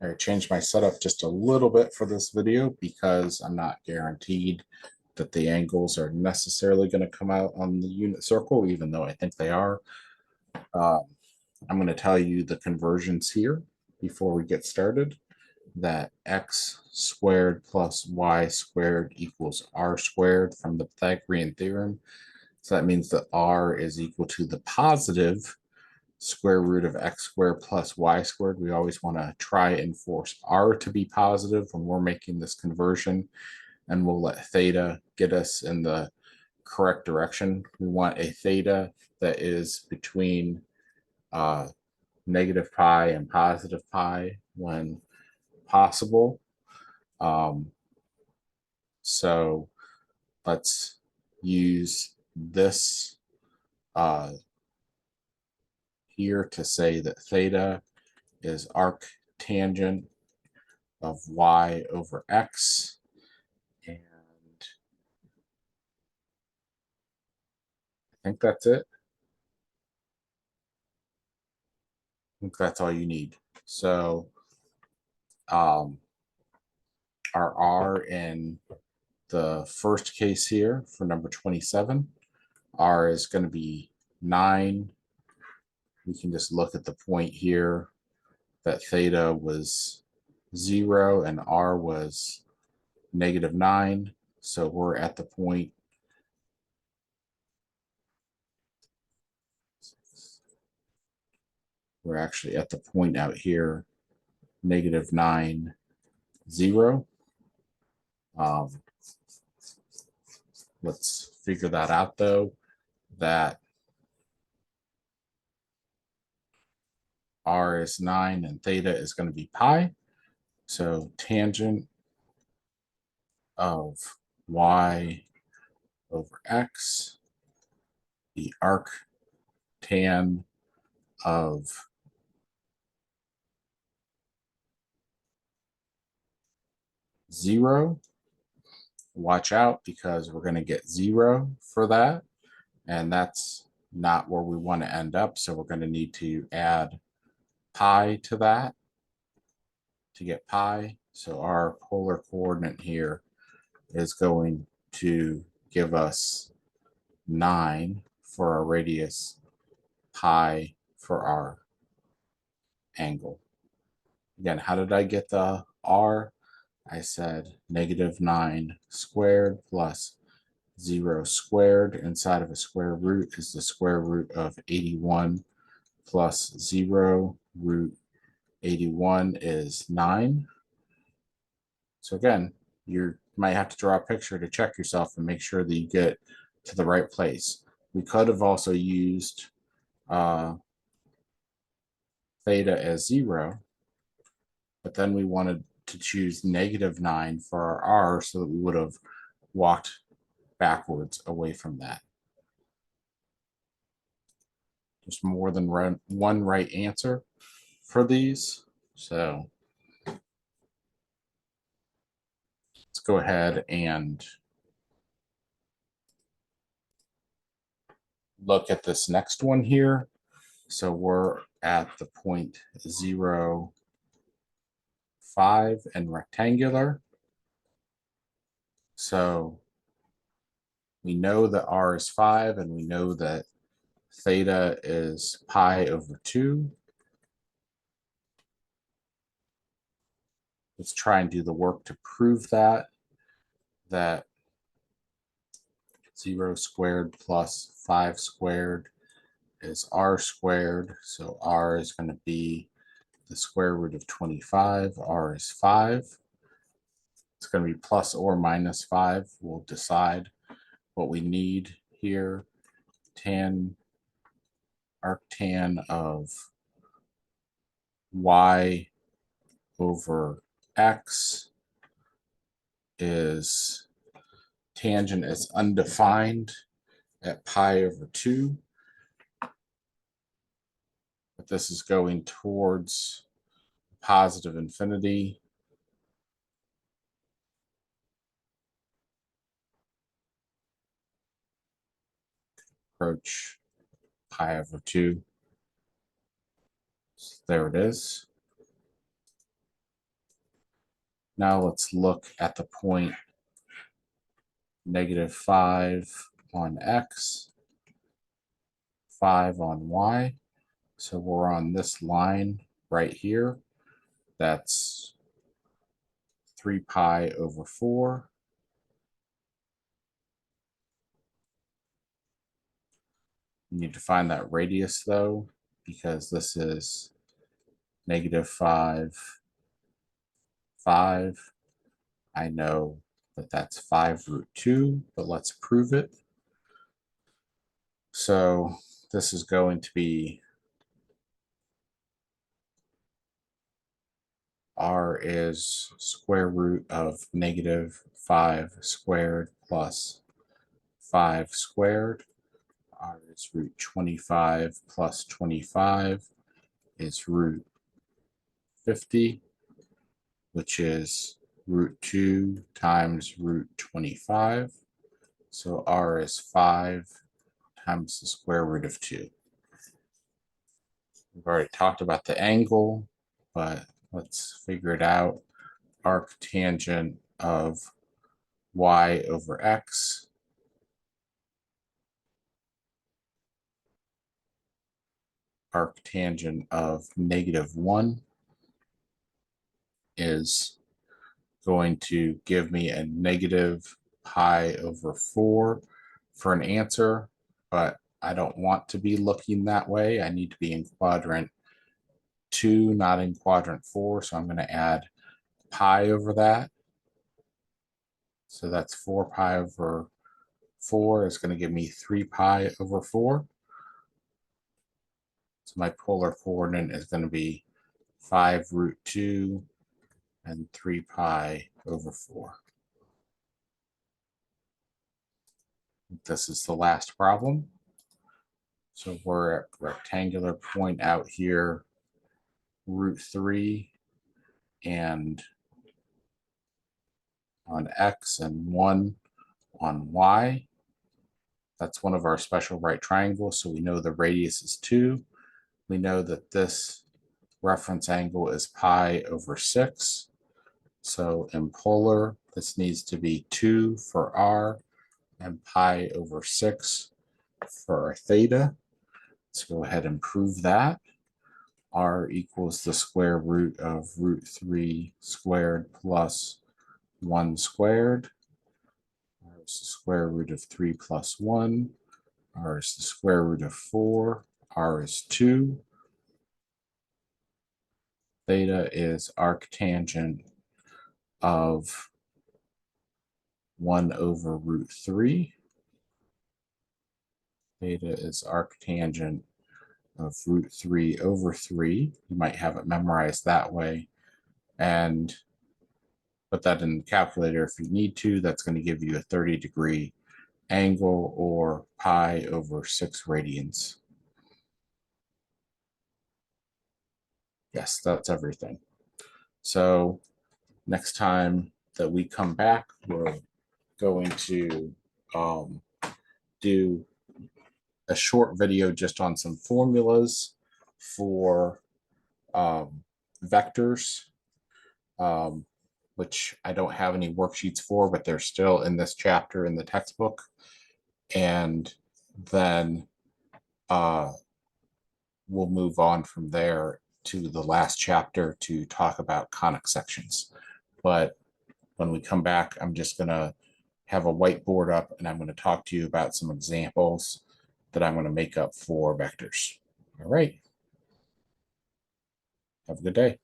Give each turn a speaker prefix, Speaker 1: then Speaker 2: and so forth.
Speaker 1: I changed my setup just a little bit for this video because I'm not guaranteed that the angles are necessarily going to come out on the unit circle, even though I think they are. I'm going to tell you the conversions here before we get started, that x squared plus y squared equals r squared from the Pythagorean theorem. So that means that r is equal to the positive square root of x squared plus y squared. We always want to try and force r to be positive when we're making this conversion, and we'll let theta get us in the correct direction. We want a theta that is between negative pi and positive pi when possible. So let's use this here to say that theta is arctangent of y over x. And I think that's it. I think that's all you need. So our r in the first case here for number 27, r is going to be 9. We can just look at the point here that theta was 0 and r was negative 9. So we're at the point we're actually at the point out here, negative 9, 0. Let's figure that out though, that r is 9 and theta is going to be pi. So tangent of y over x, the arctan of zero. Watch out because we're going to get 0 for that, and that's not where we want to end up. So we're going to need to add pi to that to get pi. So our polar coordinate here is going to give us 9 for our radius, pi for our angle. Again, how did I get the r? I said negative 9 squared plus 0 squared. Inside of a square root is the square root of 81 plus 0. Root 81 is 9. So again, you might have to draw a picture to check yourself and make sure that you get to the right place. We could have also used theta as 0, but then we wanted to choose negative 9 for our r so that we would have walked backwards away from that. There's more than one right answer for these. So let's go ahead and look at this next one here. So we're at the point 0, 5 and rectangular. So we know that r is 5 and we know that theta is pi over 2. Let's try and do the work to prove that 0 squared plus 5 squared is r squared. So r is going to be the square root of 25. R is 5. It's going to be plus or minus 5. We'll decide what we need here. Arctan of y over x is, tangent is undefined at pi over 2. But this is going towards positive infinity. Approach pi over 2. So there it is. Now let's look at the point -5 on x, 5 on y. So we're on this line right here. That's 3 pi over 4. You need to find that radius though, because this is -5, 5. I know that that's 5√2, but let's prove it. So this is going to be r is square root of -5 squared plus 5 squared. R is root 25 plus 25 is root 50, which is √2 times root 25. So r is 5 times the square root of 2. We've already talked about the angle, but let's figure it out. Arctangent of y over x arctangent of -1 is going to give me a -pi/4 for an answer, but I don't want to be looking that way. I need to be in quadrant 2, not in quadrant 4. So I'm going to add pi over that. So that's 4 pi over 4 is going to give me 3 pi over 4. So my polar coordinate is going to be 5√2 and 3 pi over 4. This is the last problem. So we're at rectangular point out here, √3 and on x and 1 on y. That's one of our special right triangles. So we know the radius is 2. We know that this reference angle is pi over 6. So in polar, this needs to be 2 for r and pi over 6 for our theta. Let's go ahead and prove that. R equals the square root of √3 squared plus 1 squared. R is the square root of 3 plus 1. R is the square root of 4. R is 2. Theta is arctangent of 1 over √3. Theta is arctangent of √3 over 3. You might have it memorized that way. And put that in the calculator if you need to. That's going to give you a 30-degree angle, or pi over 6 radians. Yes, that's everything. So next time that we come back, we're going to do a short video just on some formulas for vectors, which I don't have any worksheets for, but they're still in this chapter in the textbook. And then we'll move on from there to the last chapter to talk about conic sections. But when we come back, I'm just going to have a whiteboard up and I'm going to talk to you about some examples that I'm going to make up for vectors. All right. Have a good day.